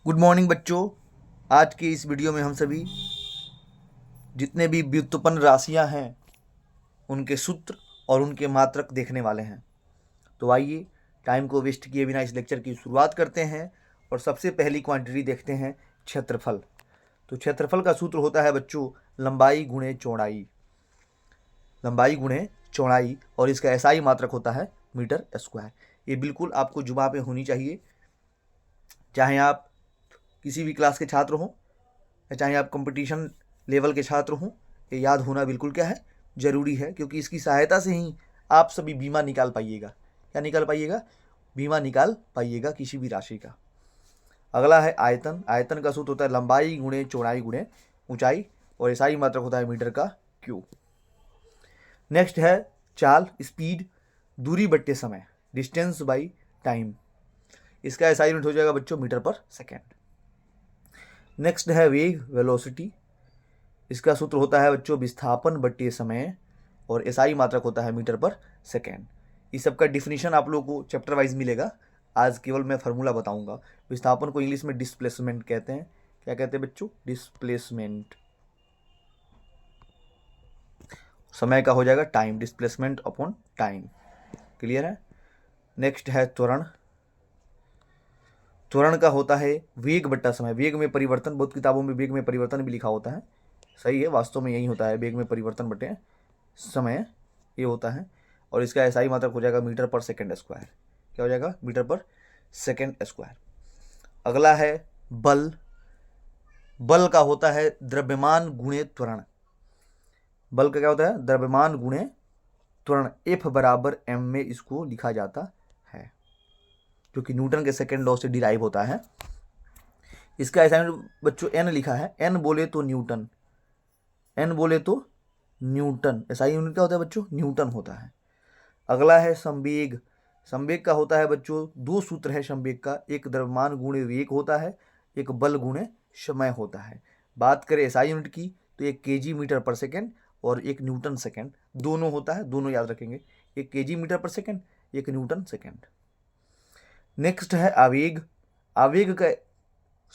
Good morning बच्चों। आज के इस वीडियो में हम सभी जितने भी व्युत्पन्न राशियां हैं उनके सूत्र और उनके मात्रक देखने वाले हैं। तो आइए टाइम को वेस्ट किए बिना इस लेक्चर की शुरुआत करते हैं और सबसे पहली क्वांटिटी देखते हैं क्षेत्रफल। तो क्षेत्रफल का सूत्र होता है बच्चों लंबाई गुणे चौड़ाई, लंबाई गुणे चौड़ाई, और इसका एसआई मात्रक होता है मीटर स्क्वायर। ये बिल्कुल आपको जुबान पे होनी चाहिए, चाहे आप किसी भी क्लास के छात्र हों या चाहे आप कंपटीशन लेवल के छात्र हों। ये याद होना बिल्कुल क्या है, जरूरी है, क्योंकि इसकी सहायता से ही आप सभी बीमा निकाल पाइएगा। क्या निकाल पाइएगा? बीमा निकाल पाइएगा किसी भी राशि का। अगला है आयतन। आयतन का सूत्र होता है लंबाई गुणे चौड़ाई गुणे ऊंचाई, और एसआई मात्रक होता है मीटर का क्यूब। नेक्स्ट है चाल, स्पीड, दूरी बट्टे समय, डिस्टेंस बाई टाइम। इसका एसआई यूनिट हो जाएगा बच्चों मीटर पर सेकेंड। नेक्स्ट है वेग, वेलोसिटी। इसका सूत्र होता है बच्चों विस्थापन बट्टे समय, और एसआई मात्रक होता है मीटर पर सेकेंड। इस सब का डिफिनीशन आप लोगों को चैप्टर वाइज मिलेगा। आज केवल मैं फार्मूला बताऊंगा। विस्थापन को इंग्लिश में डिस्प्लेसमेंट कहते हैं। क्या कहते हैं बच्चों? डिस्प्लेसमेंट। समय का हो जाएगा time, displacement upon time. Clear है? नेक्स्ट है त्वरण। त्वरण का होता है वेग बट्टा समय। वेग में परिवर्तन, बहुत किताबों में वेग में परिवर्तन भी लिखा होता है, सही है, वास्तव में यही होता है, वेग में परिवर्तन बटे समय, ये होता है। और इसका एसआई मात्रक हो जाएगा मीटर पर सेकेंड स्क्वायर। क्या हो जाएगा? मीटर पर सेकेंड स्क्वायर। अगला है बल। बल का होता है द्रव्यमान गुणे त्वरण। बल का क्या होता है? द्रव्यमान गुणे त्वरण। एफ बराबर एम में इसको लिखा जाता है, जो कि न्यूटन के सेकेंड लॉ से डिराइव होता है। इसका असाइनमेंट बच्चों एन लिखा है, एन बोले तो न्यूटन, एन बोले तो न्यूटन। एसआई यूनिट क्या होता है बच्चों? न्यूटन होता है। अगला है संवेग। संवेग का होता है बच्चों दो सूत्र है संवेग का, एक द्रव्यमान गुणे वेग होता है, एक बल गुणे समय होता है। बात करें एसआई यूनिट की तो एक केजी मीटर पर सेकेंड और एक न्यूटन सेकेंड, दोनों होता है, दोनों याद रखेंगे, एक केजी मीटर पर सेकेंड, एक न्यूटन सेकेंड। नेक्स्ट है आवेग। आवेग का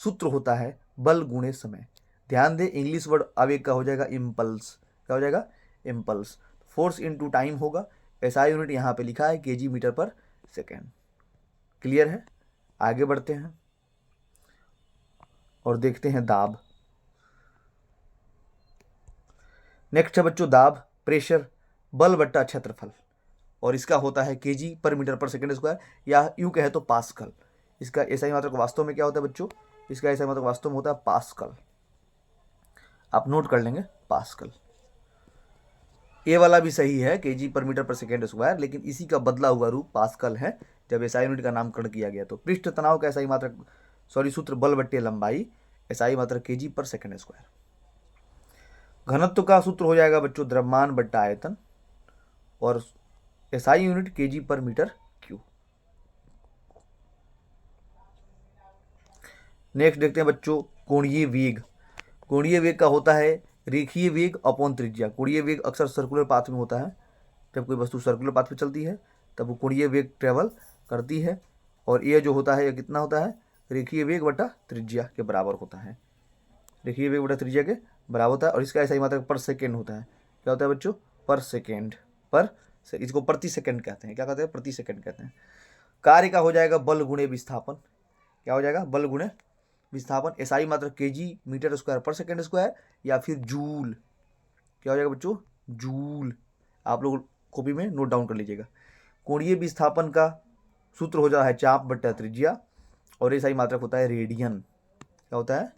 सूत्र होता है बल गुणे समय। ध्यान दें, इंग्लिश वर्ड आवेग का हो जाएगा इम्पल्स। क्या हो जाएगा? इम्पल्स। फोर्स इनटू टाइम होगा। एसआई यूनिट यहाँ पे लिखा है केजी मीटर पर सेकेंड। क्लियर है? आगे बढ़ते हैं और देखते हैं दाब। नेक्स्ट है बच्चों दाब, प्रेशर, बल बट्टा क्षेत्रफल, और इसका होता है केजी पर मीटर पर सेकेंड स्क्वायर, या यूं कहे तो पास्कल। इसका एसआई मात्रक वास्तव में क्या होता है बच्चों? इसका एसआई मात्रक वास्तव में होता है पास्कल। आप नोट कर लेंगे पास्कल। ये वाला भी सही है केजी पर मीटर पर सेकेंड स्क्वायर, लेकिन इसी का बदला हुआ रूप पास्कल है जब एसआई यूनिट का नामकरण किया गया। तो पृष्ठ तनाव का एसआई मात्रक, सॉरी, सूत्र बल बट्टे लंबाई, एसआई मात्रक केजी पर सेकेंड स्क्वायर। घनत्व का सूत्र हो जाएगा बच्चों द्रव्यमान बट्टा आयतन, और एसआई यूनिट केजी पर मीटर क्यूब। नेक्स्ट देखते हैं बच्चों कोणीय वेग। कोणीय वेग का होता है रेखीय वेग अपॉन त्रिज्या। कोणीय वेग अक्सर सर्कुलर पाथ में होता है। जब कोई वस्तु सर्कुलर पाथ में चलती है तब वो कोणीय वेग ट्रेवल करती है, और ये जो होता है ये कितना होता है? रेखीय वेग बटा त्रिज्या के बराबर होता है। रेखीय वेग बटा त्रिज्या के बराबर होता है, और इसका ऐसा मात्रक पर सेकेंड होता है। क्या होता है बच्चों? पर सेकेंड। पर इसको प्रति सेकेंड कहते हैं। क्या कहते हैं? प्रति सेकेंड कहते हैं। कार्य का हो जाएगा बल गुणे विस्थापन। क्या हो जाएगा? बल गुणे विस्थापन। एसआई मात्रक केजी मीटर स्क्वायर पर सेकेंड स्क्वायर, या फिर जूल। क्या हो जाएगा बच्चों? जूल। आप लोग कॉपी में नोट डाउन कर लीजिएगा। कोणीय विस्थापन का सूत्र हो जाता है चाप बट्टा त्रिज्या, और एसआई मात्रक होता है रेडियन। क्या होता है?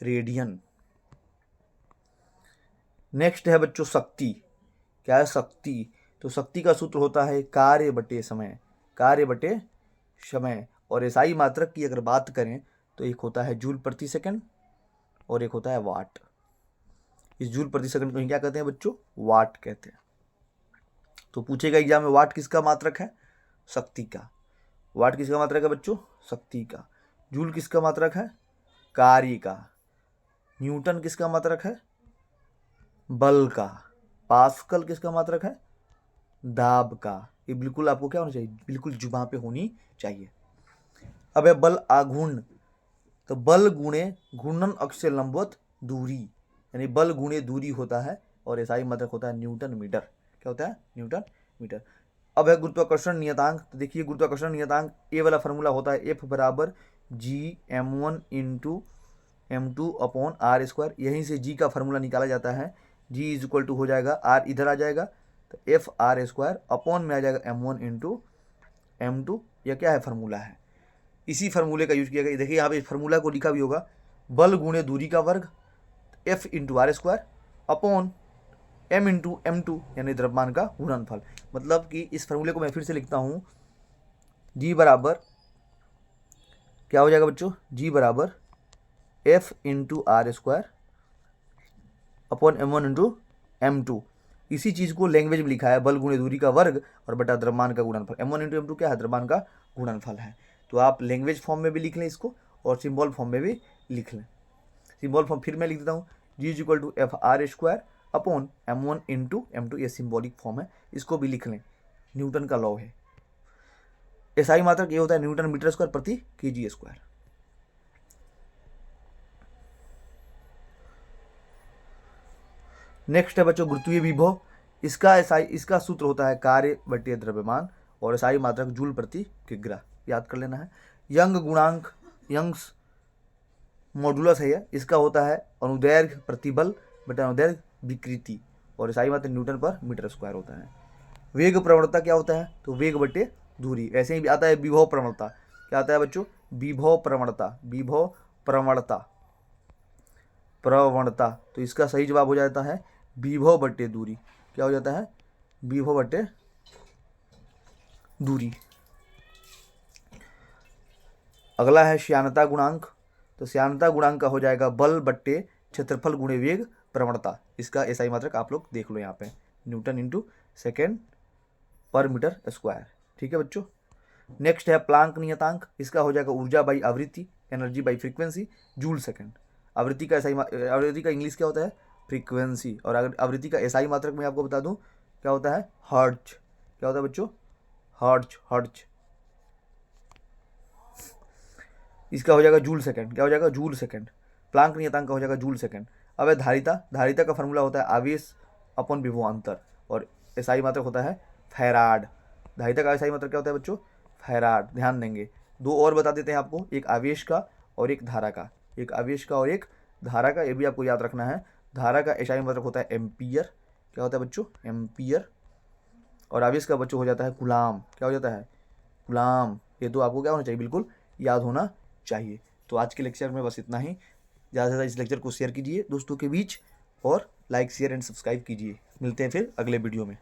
रेडियन। नेक्स्ट है बच्चों शक्ति। क्या है? शक्ति। तो शक्ति का सूत्र होता है कार्य बटे समय। कार्य बटे समय, और एसआई मात्रक की अगर बात करें तो एक होता है जूल प्रति सेकंड और एक होता है वाट। इस जूल प्रति सेकंड को ही क्या कहते हैं बच्चों? वाट कहते हैं। तो पूछेगा एग्जाम में वाट किसका मात्रक है? शक्ति का। वाट किसका मात्रक है बच्चों? शक्ति का। जूल किसका मात्रक है? कार्य का। न्यूटन किसका मात्रक है? बल का। पास्कल किसका मात्रक है? दाब का। ये बिल्कुल आपको क्या होना चाहिए? बिल्कुल जुबान पे होनी चाहिए। अब है बल आघूर्ण। तो बल गुणे घूर्णन अक्ष से लंबवत दूरी, यानी बल गुणे दूरी होता है और एसआई मात्रक होता है न्यूटन मीटर। क्या होता है? Newton metre. अब है गुरुत्वाकर्षण नियतांक। तो देखिए गुरुत्वाकर्षण नियतांक ए वाला फॉर्मूला होता है F बराबर G m1 into m2 upon R square. यहीं से जी का फार्मूला निकाला जाता है। जी इज इक्वल टू हो जाएगा आर इधर आ जाएगा तो एफ आर स्क्वायर अपॉन में आ जाएगा m1 इंटू m2। यह क्या है? फार्मूला है। इसी फार्मूले का यूज किया गया। देखिए यहाँ पे फार्मूला को लिखा भी होगा, बल गुणे दूरी का वर्ग F into R square upon m into m2 यानी द्रव्यमान का गुणनफल। मतलब कि इस फार्मूले को मैं फिर से लिखता हूँ, जी बराबर क्या हो जाएगा बच्चों? जी बराबर F into R square upon m1 into m2। इसी चीज़ को लैंग्वेज में लिखा है, बल गुणे दूरी का वर्ग और बटा द्रव्यमान का गुणनफल। m1 इंटू m2 क्या है? द्रव्यमान का गुणनफल है। तो आप लैंग्वेज फॉर्म में भी लिख लें इसको और सिंबल फॉर्म में भी लिख लें। सिंबल फॉर्म फिर मैं लिख देता हूँ, G is equal to F R square upon m1 into m2। ये सिंबॉलिक फॉर्म है, इसको भी लिख लें। न्यूटन का लॉ है। एसआई मात्रक ये होता है न्यूटन मीटर स्क्वायर प्रति केजी स्क्वायर। नेक्स्ट है बच्चों गुरुत्वीय विभव। इसका सूत्र होता है कार्य बटे द्रव्यमान और एसआई मात्रक जूल प्रति किग्रा। याद कर लेना है। यंग गुणांक, यंग्स मॉडुलस है यह। इसका होता है अनुदैर्घ्य प्रतिबल बटा अनुदैर्घ्य विकृति और एसआई मात्रक न्यूटन पर मीटर स्क्वायर होता है। वेग प्रवणता क्या होता है? तो वेग बटे दूरी। ऐसे ही आता है विभव प्रवणता। क्या आता है बच्चों? विभव प्रवणता। विभव प्रवणता, प्रवणता। तो इसका सही जवाब हो जाता है विभव बटे दूरी। क्या हो जाता है? विभव बटे दूरी। अगला है श्यानता गुणांक। तो श्यानता गुणांक का हो जाएगा बल बट्टे क्षेत्रफल गुणे वेग प्रवणता। इसका एसआई मात्रक आप लोग देख लो यहाँ पे, न्यूटन इंटू सेकेंड पर मीटर स्क्वायर। ठीक है बच्चों। नेक्स्ट है प्लांक नियतांक। इसका हो जाएगा ऊर्जा बाई आवृत्ति, energy by frequency, joule second. आवृत्ति का आवृत्ति का इंग्लिश क्या होता है? फ्रीक्वेंसी। और आवृत्ति का एसआई मात्रक मैं आपको बता दूं क्या होता है? हर्ट्ज। क्या होता है बच्चों? हर्ट्ज। हर्ट्ज। इसका हो जाएगा जूल सेकेंड। क्या हो जाएगा? Joule second. प्लांक नियतांक का हो जाएगा जूल सेकेंड। अब है धारिता। धारिता का फॉर्मूला होता है आवेश अपन विभवांतर और एसआई मात्रक होता है फैराड। धारिता का एसआई मात्रक क्या होता है बच्चों? फैराड। ध्यान देंगे। दो और बता देते हैं आपको, एक आवेश का और एक धारा का। एक आवेश का और एक धारा का, ये भी आपको याद रखना है। धारा का एसआई मात्रक होता है एम्पियर। क्या होता है बच्चों? एम्पियर। और आवेश का बच्चों हो जाता है कूलाम। क्या हो जाता है? कूलाम। ये तो आपको क्या होना चाहिए? बिल्कुल याद होना चाहिए। तो आज के लेक्चर में बस इतना ही। ज़्यादा से ज़्यादा इस लेक्चर को शेयर कीजिए दोस्तों के बीच और लाइक शेयर एंड सब्सक्राइब कीजिए। मिलते हैं फिर अगले वीडियो में।